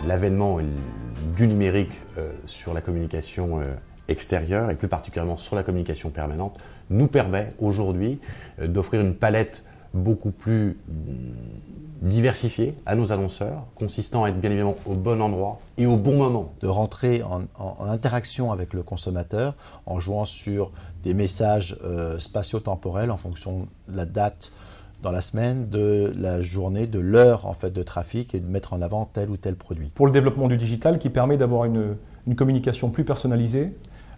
l'avènement du numérique sur la communication extérieure et plus particulièrement sur la communication permanente nous permet aujourd'hui d'offrir une palette beaucoup plus diversifiée à nos annonceurs, consistant à être bien évidemment au bon endroit et au bon moment. De rentrer en interaction avec le consommateur en jouant sur des messages spatio-temporels en fonction de la date dans la semaine, de la journée, de l'heure en fait de trafic et de mettre en avant tel ou tel produit. Pour le développement du digital qui permet d'avoir une communication plus personnalisée,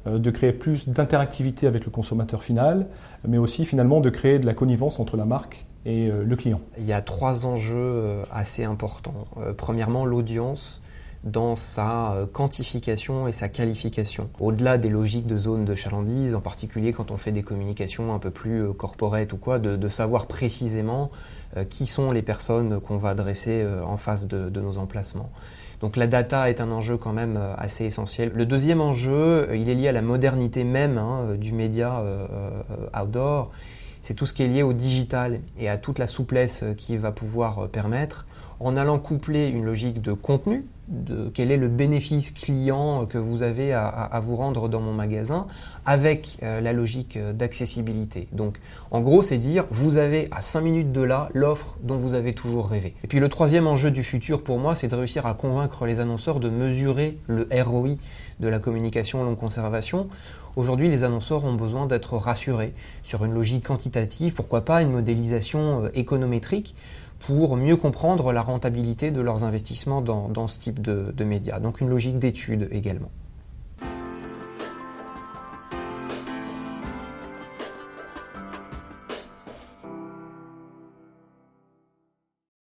de créer plus d'interactivité avec le consommateur final, mais aussi finalement de créer de la connivence entre la marque et le client. Il y a 3 enjeux assez importants. Premièrement, l'audience dans sa quantification et sa qualification. Au-delà des logiques de zone de chalandise, en particulier quand on fait des communications un peu plus corporate ou quoi, de savoir précisément qui sont les personnes qu'on va adresser en face de nos emplacements. Donc la data est un enjeu quand même assez essentiel. Le deuxième enjeu, il est lié à la modernité même du média outdoor. C'est tout ce qui est lié au digital et à toute la souplesse qu'il va pouvoir permettre en allant coupler une logique de contenu, de quel est le bénéfice client que vous avez à vous rendre dans mon magasin, avec la logique d'accessibilité. Donc en gros, c'est dire, vous avez à 5 minutes de là l'offre dont vous avez toujours rêvé. Et puis le troisième enjeu du futur pour moi, c'est de réussir à convaincre les annonceurs de mesurer le ROI de la communication longue conservation. Aujourd'hui, les annonceurs ont besoin d'être rassurés sur une logique quantitative, pourquoi pas une modélisation économétrique, pour mieux comprendre la rentabilité de leurs investissements dans ce type de médias. Donc une logique d'étude également.